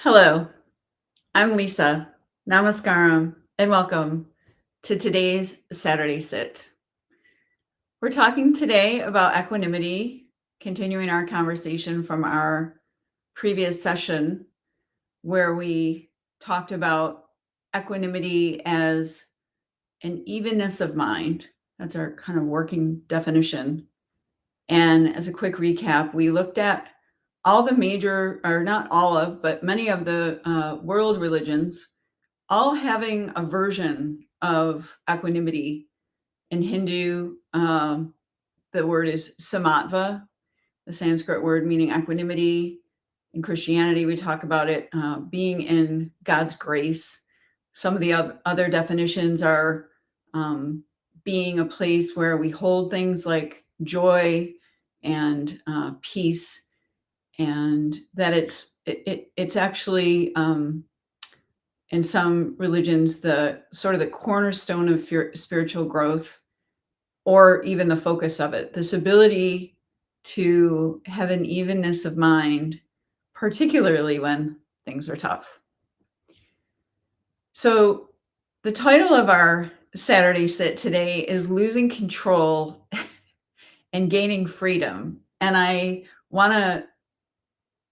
Hello, I'm Lisa. Namaskaram and welcome to today's Saturday Sit. We're talking today about equanimity, continuing our conversation from our previous session where we talked about equanimity as an evenness of mind. That's our kind of working definition. And as a quick recap, we looked at all the major, or not all of, but many of the world religions all having a version of equanimity. In Hindu, the word is samatva, the Sanskrit word meaning equanimity. In Christianity, we talk about it being in God's grace. Some of the other definitions are being a place where we hold things like joy and peace, and that it's actually in some religions the sort of the cornerstone of spiritual growth, or even the focus of it, this ability to have an evenness of mind, particularly when things are tough. So the title of our Saturday Sit today is Losing Control and Gaining Freedom, and I want to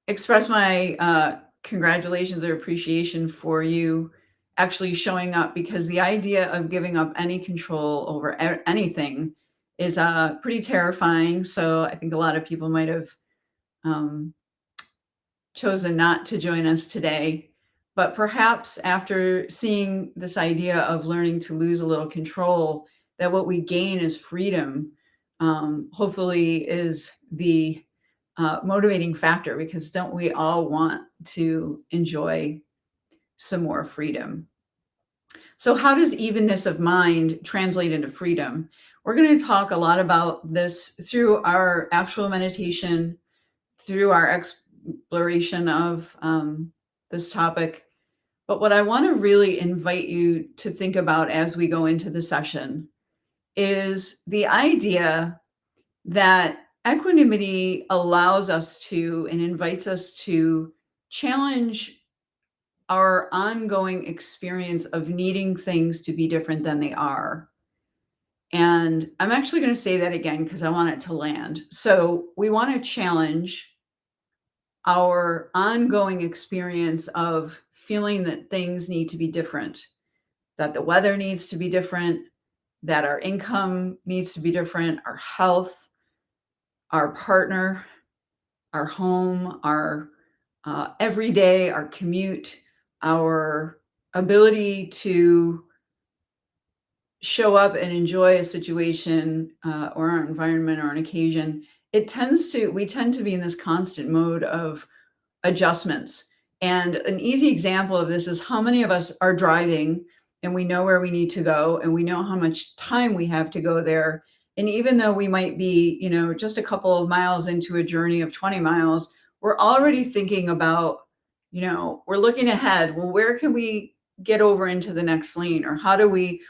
express my congratulations or appreciation for you actually showing up, because the idea of giving up any control over anything is pretty terrifying. So I think a lot of people might have um, chosen not to join us today. But perhaps after seeing this idea of learning to lose a little control, that what we gain is freedom, hopefully is the motivating factor, because don't we all want to enjoy some more freedom? So, how does evenness of mind translate into freedom? We're going to talk a lot about this through our actual meditation, through our exploration of this topic. But what I want to really invite you to think about as we go into the session is the idea that equanimity allows us to and invites us to challenge our ongoing experience of needing things to be different than they are. And I'm actually going to say that again because I want it to land. So, we want to challenge our ongoing experience of feeling that things need to be different, that the weather needs to be different, that our income needs to be different, our health, our partner, our home, our everyday, our commute, our ability to show up and enjoy a situation or our environment or an occasion. We tend to be in this constant mode of adjustments. And an easy example of this is how many of us are driving and we know where we need to go and we know how much time we have to go there. And even though we might be, just a couple of miles into a journey of 20 miles, we're already thinking about, we're looking ahead. Well, where can we get over into the next lane? Or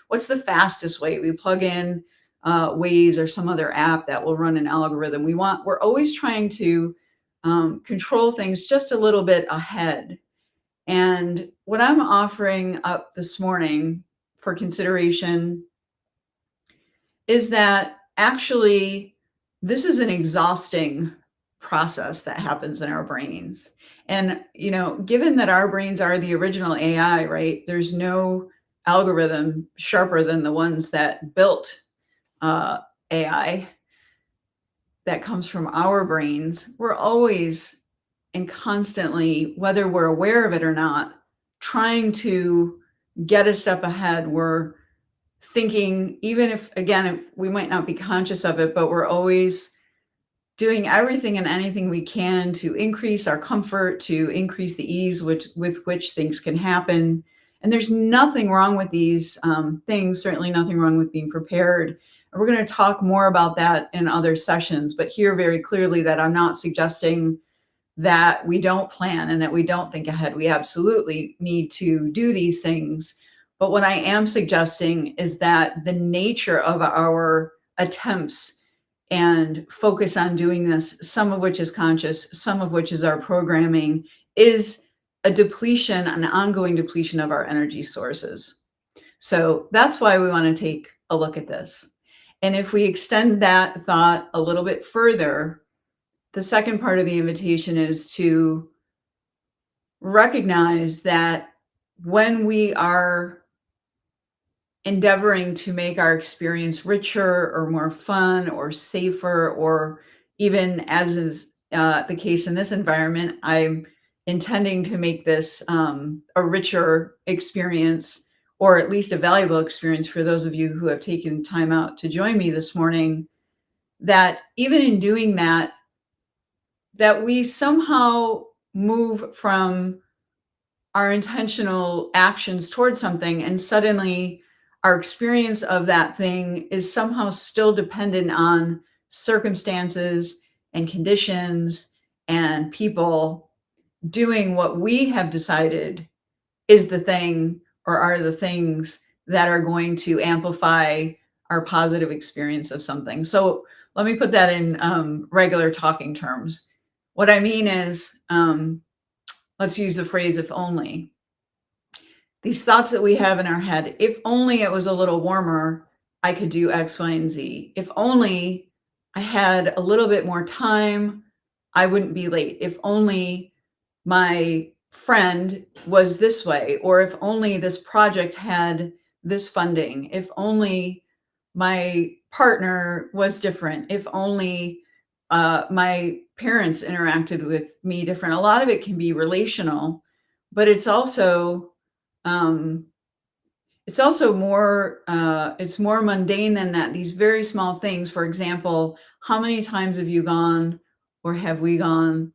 what's the fastest way? We plug in Waze or some other app that will run an algorithm. We're always trying to control things just a little bit ahead. And what I'm offering up this morning for consideration is that actually this is an exhausting process that happens in our brains. And, given that our brains are the original AI, right? There's no algorithm sharper than the ones that built AI that comes from our brains. We're always and constantly, whether we're aware of it or not, trying to get a step ahead. We're thinking, even if we might not be conscious of it, but we're always doing everything and anything we can to increase our comfort, to increase the ease with which things can happen. And there's nothing wrong with these things, certainly nothing wrong with being prepared. And we're going to talk more about that in other sessions, but hear very clearly that I'm not suggesting that we don't plan and that we don't think ahead. We absolutely need to do these things. But what I am suggesting is that the nature of our attempts and focus on doing this, some of which is conscious, some of which is our programming, is a depletion, an ongoing depletion of our energy sources. So that's why we want to take a look at this. And if we extend that thought a little bit further, the second part of the invitation is to recognize that when we are endeavoring to make our experience richer or more fun or safer, or even as is the case in this environment, I'm intending to make this a richer experience, or at least a valuable experience for those of you who have taken time out to join me this morning. That even in doing that, that we somehow move from our intentional actions towards something, and suddenly our experience of that thing is somehow still dependent on circumstances and conditions and people doing what we have decided is the thing, or are the things that are going to amplify our positive experience of something. So let me put that in regular talking terms. What I mean is, let's use the phrase if only. These thoughts that we have in our head, if only it was a little warmer, I could do X, Y, and Z. If only I had a little bit more time, I wouldn't be late. If only my friend was this way, or if only this project had this funding, if only my partner was different, if only my parents interacted with me different. A lot of it can be relational, but um, it's also more it's more mundane than that. These very small things. For example, how many times have you gone, or have we gone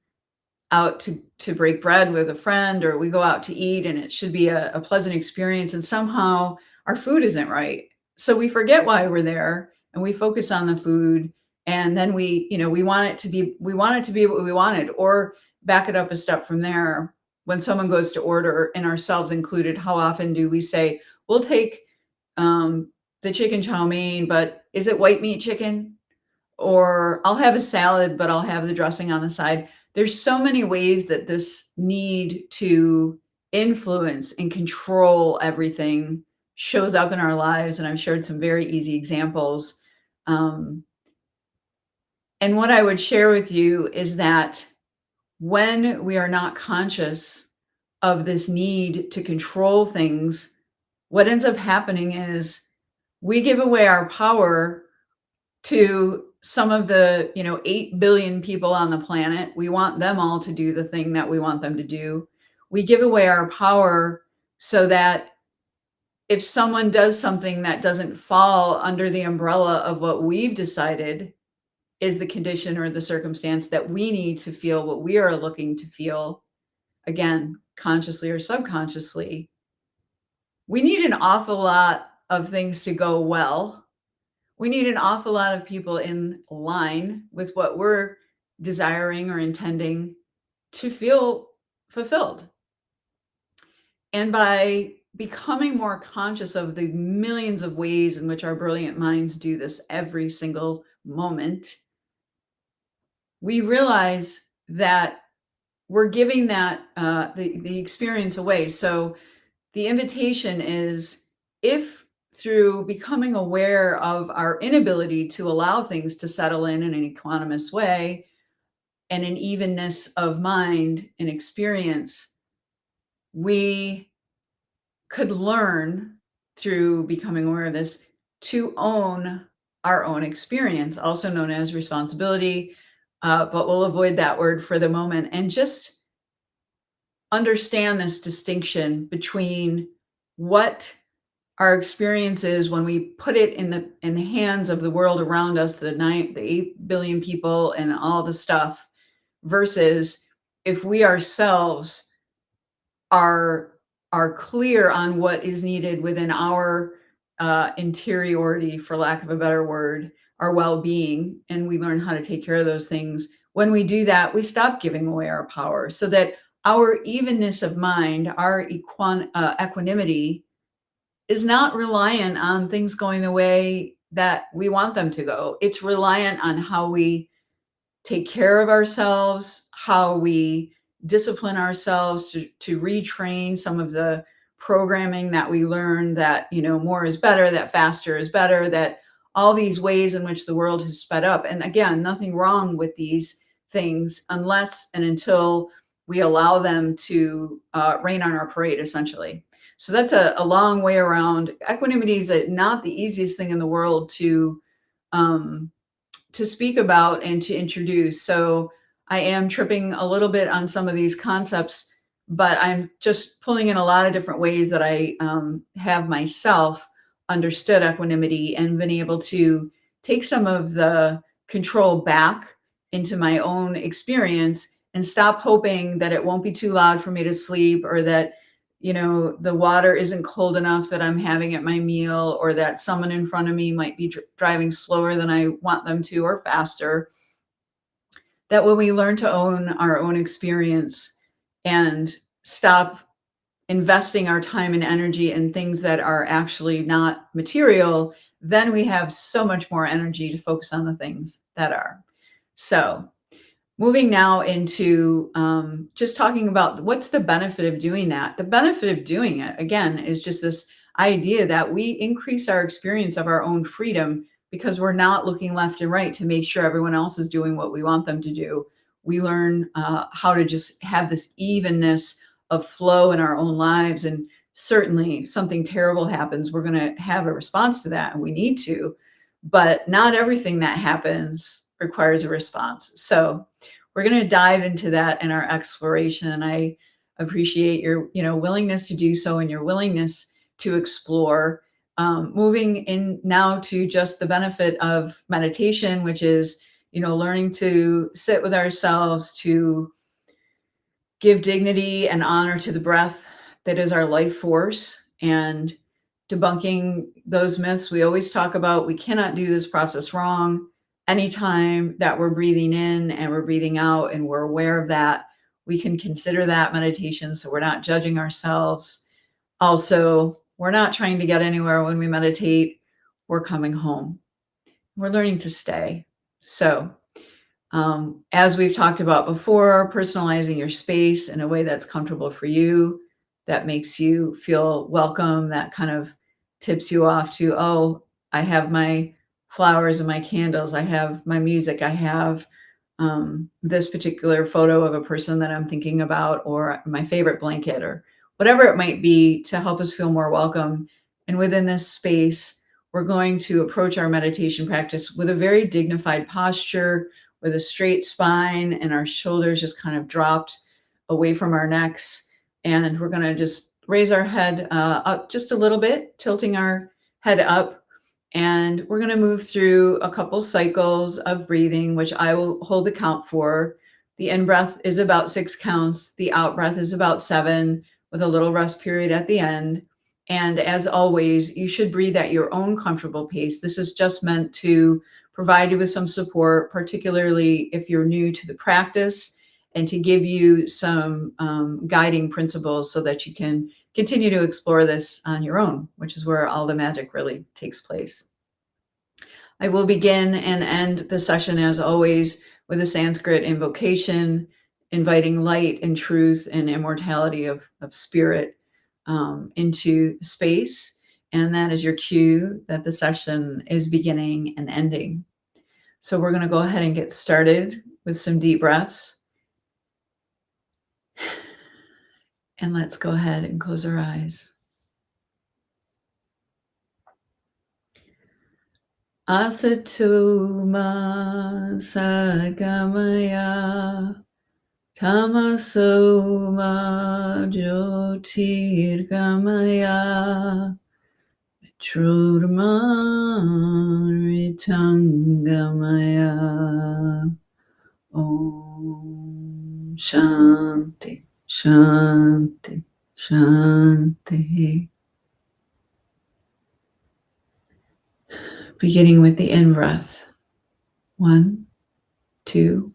out to break bread with a friend, or we go out to eat and it should be a pleasant experience, and somehow our food isn't right. So we forget why we're there and we focus on the food, and then we want it to be, what we wanted. Or back it up a step from there. When someone goes to order, and ourselves included, how often do we say, we'll take the chicken chow mein, but is it white meat chicken? Or I'll have a salad, but I'll have the dressing on the side. There's so many ways that this need to influence and control everything shows up in our lives, and I've shared some very easy examples. Um, and what I would share with you is that when we are not conscious of this need to control things, what ends up happening is we give away our power to some of the 8 billion people on the planet. We want them all to do the thing that we want them to do. We give away our power so that if someone does something that doesn't fall under the umbrella of what we've decided is the condition or the circumstance that we need to feel what we are looking to feel, again, consciously or subconsciously, we need an awful lot of things to go well. We need an awful lot of people in line with what we're desiring or intending to feel fulfilled. And by becoming more conscious of the millions of ways in which our brilliant minds do this every single moment, we realize that we're giving that the experience away. So the invitation is, if through becoming aware of our inability to allow things to settle in an equanimous way, and an evenness of mind and experience, we could learn through becoming aware of this to own our own experience, also known as responsibility. But we'll avoid that word for the moment and just understand this distinction between what our experience is when we put it in the hands of the world around us, the 8 billion people and all the stuff, versus if we ourselves are clear on what is needed within our interiority, for lack of a better word, our well-being, and we learn how to take care of those things. When we do that, we stop giving away our power, so that our evenness of mind, our equanimity, is not reliant on things going the way that we want them to go. It's reliant on how we take care of ourselves, how we discipline ourselves, to retrain some of the programming that we learned, that, more is better, that faster is better, that all these ways in which the world has sped up. And again, nothing wrong with these things unless and until we allow them to rain on our parade, essentially. So that's a long way around. Equanimity is not the easiest thing in the world um, to speak about and to introduce. So I am tripping a little bit on some of these concepts, but I'm just pulling in a lot of different ways that I have myself understood equanimity and been able to take some of the control back into my own experience and stop hoping that it won't be too loud for me to sleep, or that the water isn't cold enough that I'm having at my meal, or that someone in front of me might be driving slower than I want them to, or faster. That when we learn to own our own experience and stop investing our time and energy in things that are actually not material, then we have so much more energy to focus on the things that are. So moving now into just talking about what's the benefit of doing that. The benefit of doing it, again, is just this idea that we increase our experience of our own freedom because we're not looking left and right to make sure everyone else is doing what we want them to do. We learn how to just have this evenness of flow in our own lives. And certainly something terrible happens, we're going to have a response to that, and we need to. But not everything that happens requires a response. So we're going to dive into that in our exploration. And I appreciate your, willingness to do so, and your willingness to explore. Moving in now to just the benefit of meditation, which is, learning to sit with ourselves, to give dignity and honor to the breath that is our life force, and debunking those myths we always talk about. We cannot do this process wrong. Anytime that we're breathing in and we're breathing out and we're aware of that, we can consider that meditation, so we're not judging ourselves. Also, we're not trying to get anywhere when we meditate. We're coming home. We're learning to stay. So as we've talked about before, personalizing your space in a way that's comfortable for you, that makes you feel welcome, that kind of tips you off to, oh, I have my flowers and my candles, I have my music, I have this particular photo of a person that I'm thinking about, or my favorite blanket, or whatever it might be, to help us feel more welcome. And within this space, we're going to approach our meditation practice with a very dignified posture, with a straight spine, and our shoulders just kind of dropped away from our necks. And we're going to just raise our head up just a little bit, tilting our head up. And we're going to move through a couple cycles of breathing, which I will hold the count for. The in breath is about 6 counts. The out breath is about 7, with a little rest period at the end. And as always, you should breathe at your own comfortable pace. This is just meant to provide you with some support, particularly if you're new to the practice, and to give you some guiding principles so that you can continue to explore this on your own, which is where all the magic really takes place. I will begin and end the session, as always, with a Sanskrit invocation, inviting light and truth and immortality of spirit into space. And that is your cue that the session is beginning and ending. So we're going to go ahead and get started with some deep breaths. And let's go ahead and close our eyes. Asato ma sagamaya tamaso ma jyotirgamaya Trudamaritangamaya. Om Shanti, Shanti, Shanti. Beginning with the in breath. 1, 2,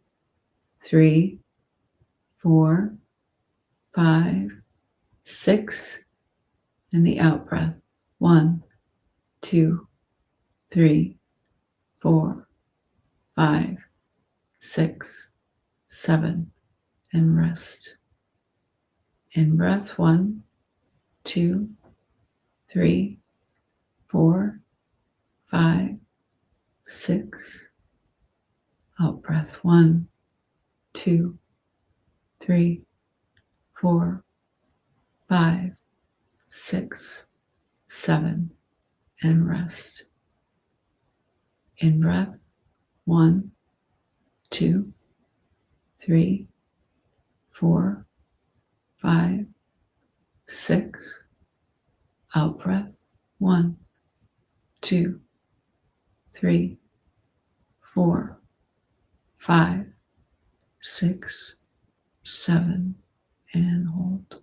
3, 4, 5, 6. And the out breath. 1, 2, 3, 4, 5, 6, 7. and rest. In breath, 1, 2, 3, 4, 5, 6. Out breath, 1, 2, 3, 4, 5, 6, 7, and rest. In breath, 1, 2, 3, 4, 5, 6. Out breath, 1, 2, 3, 4, 5, 6, 7, and hold.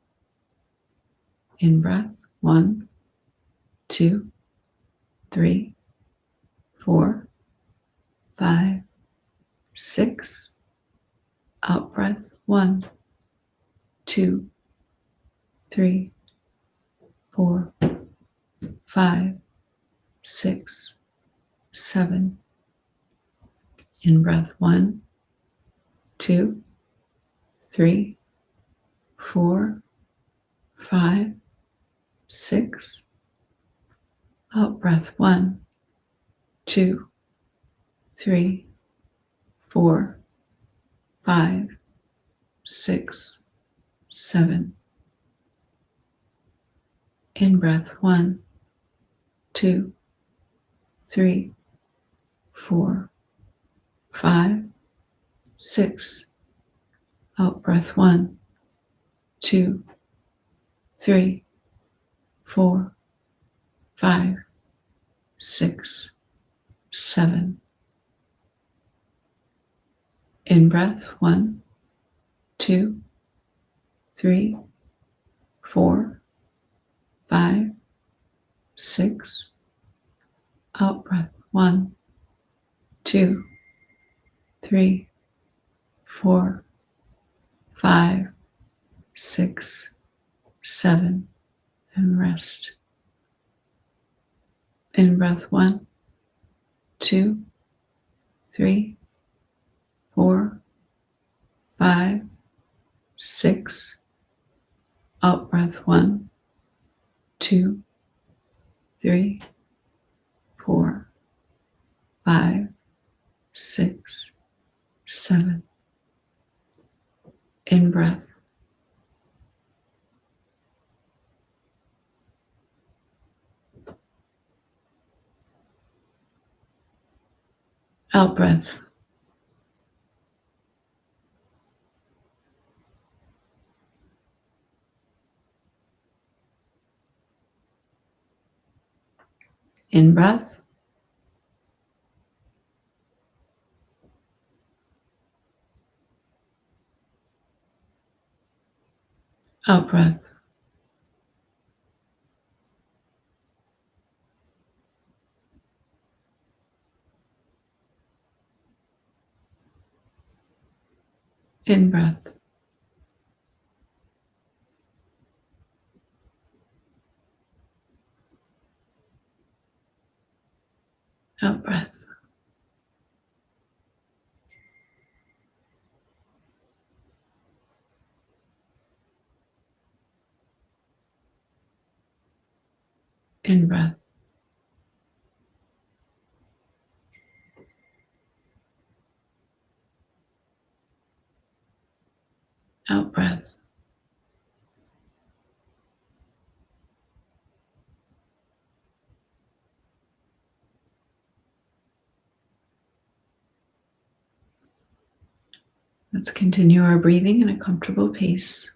In breath, 1, 2, 3, 4, 5, 6. Out breath, 1, 2, 3, 4, 5, 6, 7. In breath, 1, 2, 3, 4, 5, 6. Out breath, 1, 2, 3, 4, 5, 6, 7. In breath, 1, 2, 3, 4, 5, 6. Out breath, 1, 2, 3, 4, 5, 6, 7. In breath, 1, 2, 3, 4, 5, 6. Out breath, 1, 2, 3, 4, 5, 6, 7, and rest. In breath, 1, 2, 3, 4, 5, 6. Out breath, 1, 2, 3, 4, 5, 6, 7. In breath. Out breath. In breath. Out breath. In breath. Out breath. In breath. Out breath. Let's continue our breathing in a comfortable pace.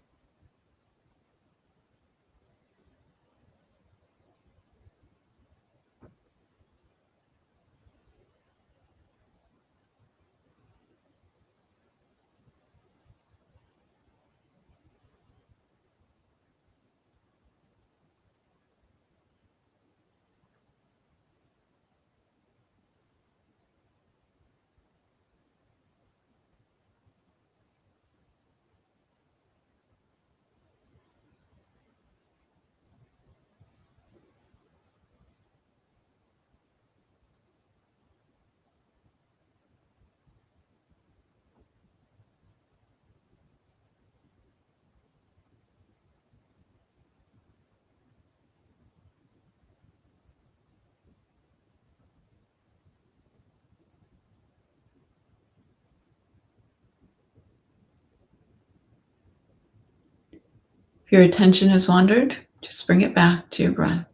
If your attention has wandered, just bring it back to your breath.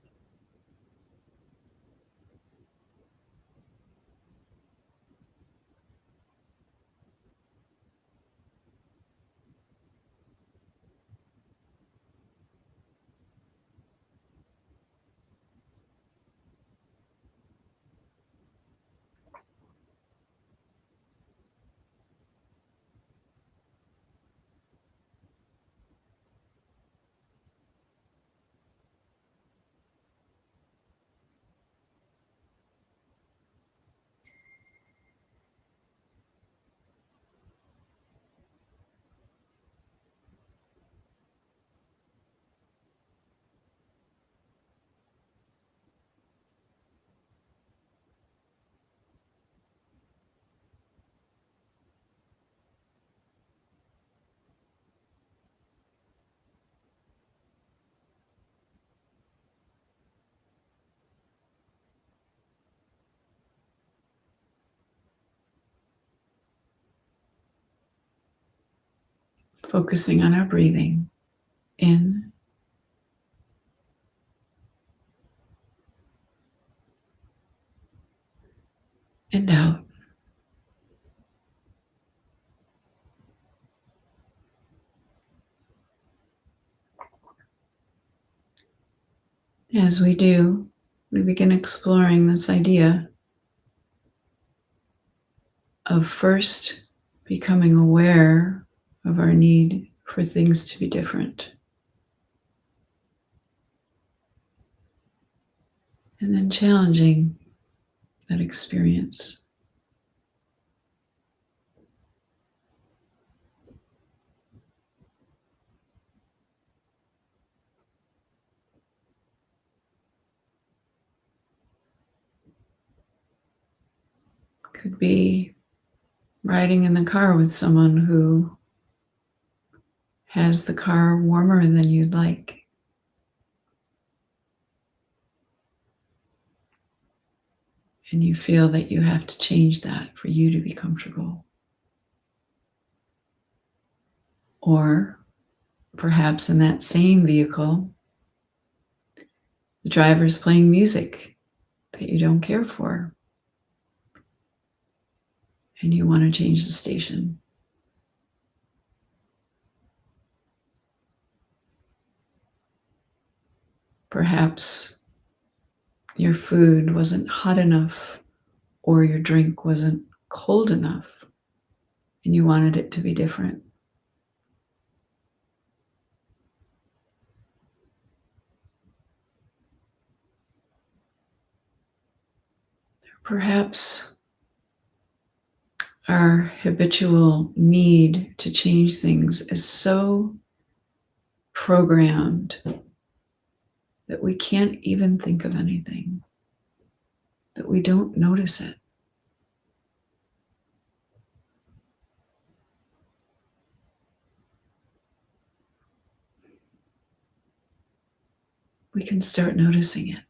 Focusing on our breathing in and out. As we do, we begin exploring this idea of first becoming aware of our need for things to be different, and then challenging that experience. Could be riding in the car with someone who has the car warmer than you'd like. And you feel that you have to change that for you to be comfortable. Or perhaps in that same vehicle, the driver's playing music that you don't care for, and you want to change the station. Perhaps your food wasn't hot enough or your drink wasn't cold enough and you wanted it to be different. Perhaps our habitual need to change things is so programmed that we can't even think of anything, that we don't notice it. We can start noticing it.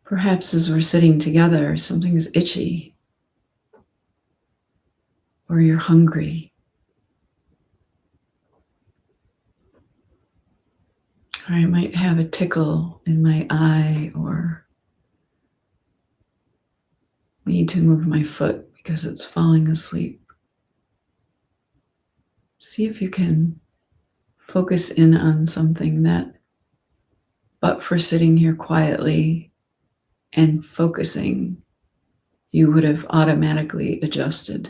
Perhaps as we're sitting together, something's itchy, or you're hungry, or I might have a tickle in my eye, or need to move my foot because it's falling asleep. See if you can focus in on something that, but for sitting here quietly and focusing, you would have automatically adjusted.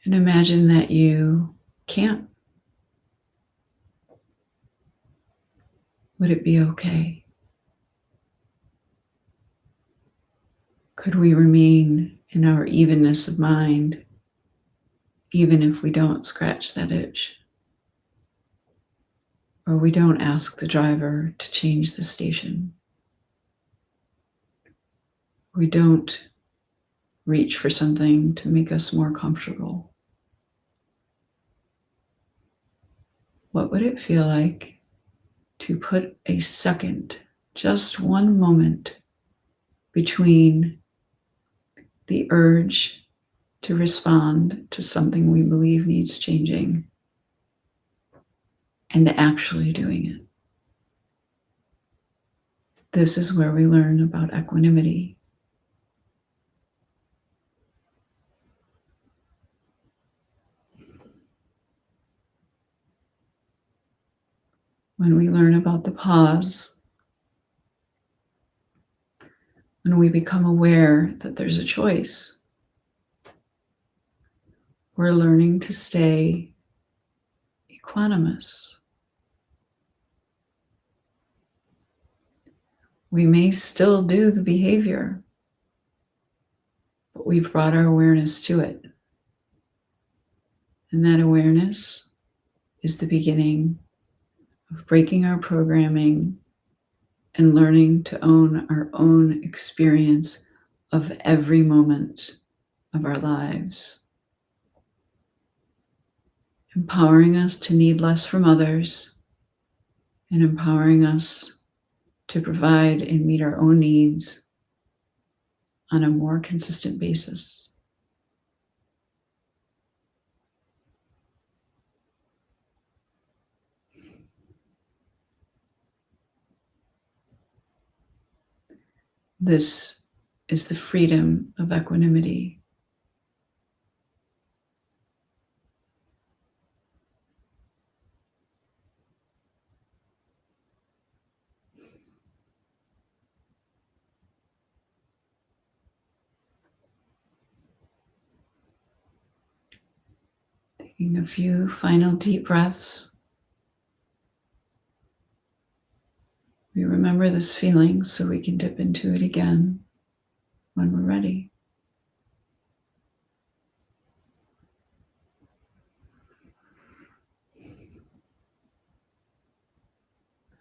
And imagine that you can't. Would it be okay? Could we remain in our evenness of mind, even if we don't scratch that itch? Or we don't ask the driver to change the station? We don't reach for something to make us more comfortable? What would it feel like to put a second, just one moment, between the urge to respond to something we believe needs changing, and actually doing it. This is where we learn about equanimity. When we learn about the pause, when we become aware that there's a choice, we're learning to stay equanimous. We may still do the behavior, but we've brought our awareness to it. And that awareness is the beginning of breaking our programming and learning to own our own experience of every moment of our lives, empowering us to need less from others and empowering us to provide and meet our own needs on a more consistent basis. This is the freedom of equanimity. Taking a few final deep breaths. We remember this feeling so we can dip into it again when we're ready.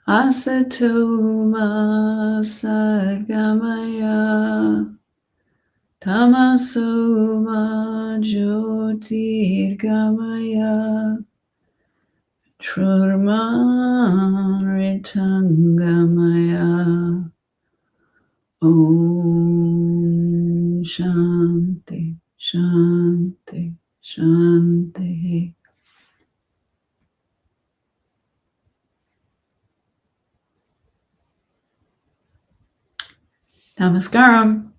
Asatoma Sadgamaya Tamasoma Jyotirgamaya Trurmaritangamaya. Om Shanti Shanti Shanti. Namaskaram.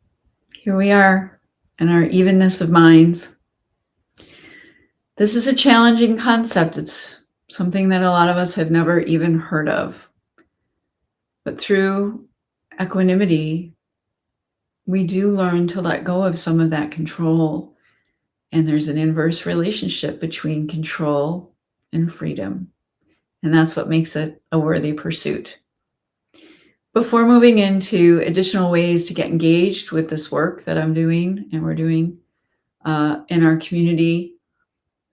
Here we are in our evenness of minds. This is a challenging concept. It's something that a lot of us have never even heard of. But through equanimity, we do learn to let go of some of that control. And there's an inverse relationship between control and freedom. And that's what makes it a worthy pursuit. Before moving into additional ways to get engaged with this work that I'm doing and we're doing in our community,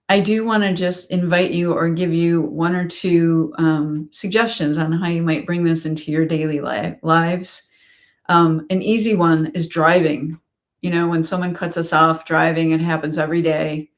I do want to just invite you or give you one or two suggestions on how you might bring this into your daily lives. An easy one is driving. You know, when someone cuts us off driving, it happens every day.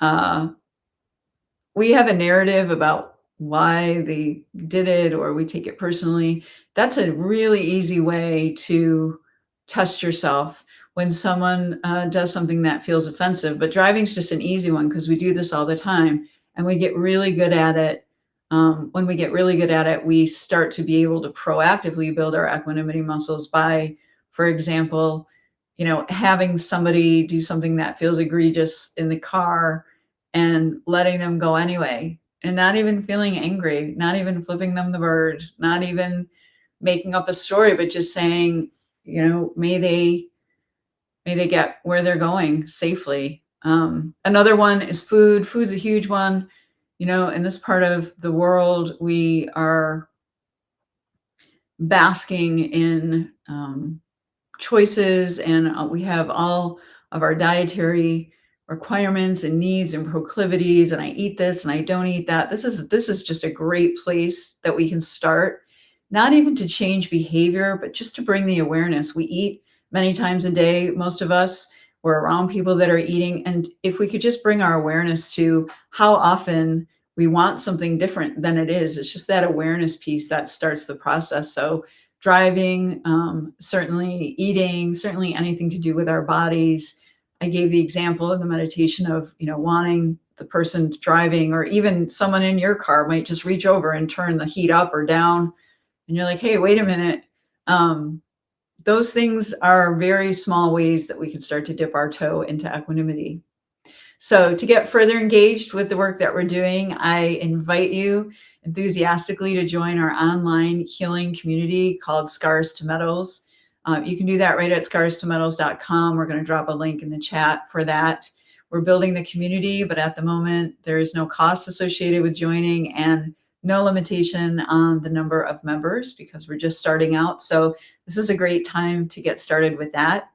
We have a narrative about why they did it or we take it personally. That's a really easy way to test yourself when someone does something that feels offensive. But driving's just an easy one because we do this all the time and we get really good at it. When we get really good at it, we start to be able to proactively build our equanimity muscles by, for example, you know, having somebody do something that feels egregious in the car and letting them go anyway, and not even feeling angry, not even flipping them the bird, not even making up a story, but just saying, you know, may they get where they're going safely. Another one is food. Food's a huge one. You know, in this part of the world, we are basking in choices, and we have all of our dietary requirements and needs and proclivities, and I eat this and I don't eat that. This is just a great place that we can start, not even to change behavior, but just to bring the awareness. We eat many times a day, most of us. We're around people that are eating, and if we could just bring our awareness to how often we want something different than it is, it's just that awareness piece that starts the process. So driving, certainly eating, certainly anything to do with our bodies. I gave the example in the meditation of, wanting the person driving or even someone in your car might just reach over and turn the heat up or down. And you're like, hey, wait a minute. Um, those things are very small ways that we can start to dip our toe into equanimity. So, to get further engaged with the work that we're doing, I invite you enthusiastically to join our online healing community called Scars to Medals. You can do that right at scarstomedals.com. We're going to drop a link in the chat for that. We're building the community, but at the moment, there is no cost associated with joining and no limitation on the number of members because we're just starting out. So, this is a great time to get started with that.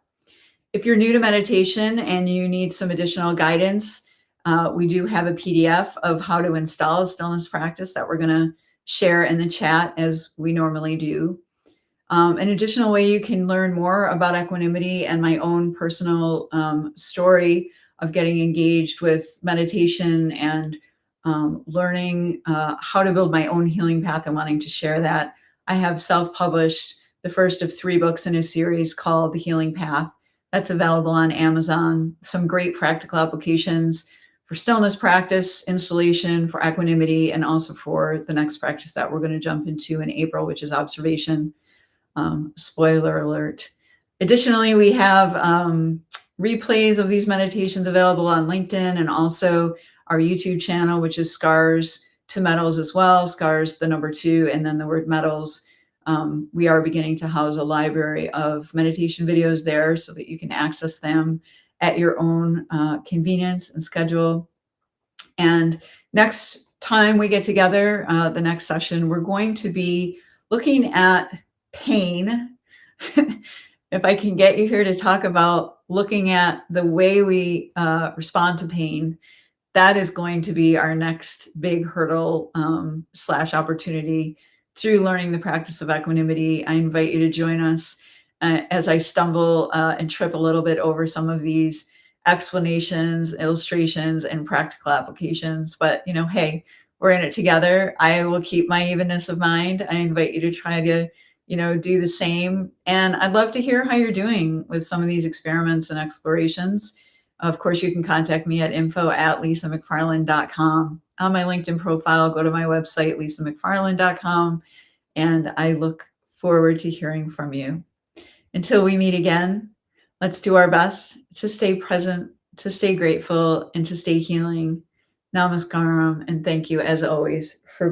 If you're new to meditation and you need some additional guidance, we do have a PDF of how to install a stillness practice that we're going to share in the chat as we normally do. An additional way you can learn more about equanimity and my own personal story of getting engaged with meditation and learning how to build my own healing path and wanting to share that. I have self-published the first of 3 books in a series called The Healing Path. That's available on Amazon. Some great practical applications for stillness practice, installation, for equanimity, and also for the next practice that we're going to jump into in April, which is observation. Spoiler alert. Additionally, we have replays of these meditations available on LinkedIn and also our YouTube channel, which is Scars to Medals as well. Scars, the number 2, and then the word medals. We are beginning to house a library of meditation videos there so that you can access them at your own convenience and schedule. And next time we get together, the next session, we're going to be looking at pain. If I can get you here to talk about looking at the way we respond to pain, that is going to be our next big hurdle slash opportunity through learning the practice of equanimity. I invite you to join us as I stumble and trip a little bit over some of these explanations, illustrations, and practical applications. But, hey, we're in it together. I will keep my evenness of mind. I invite you to try to, do the same. And I'd love to hear how you're doing with some of these experiments and explorations. Of course, you can contact me at info@lisamcfarland.com. On my LinkedIn profile, go to my website, lisamcfarland.com, and I look forward to hearing from you. Until we meet again, let's do our best to stay present, to stay grateful, and to stay healing. Namaskaram, and thank you as always for being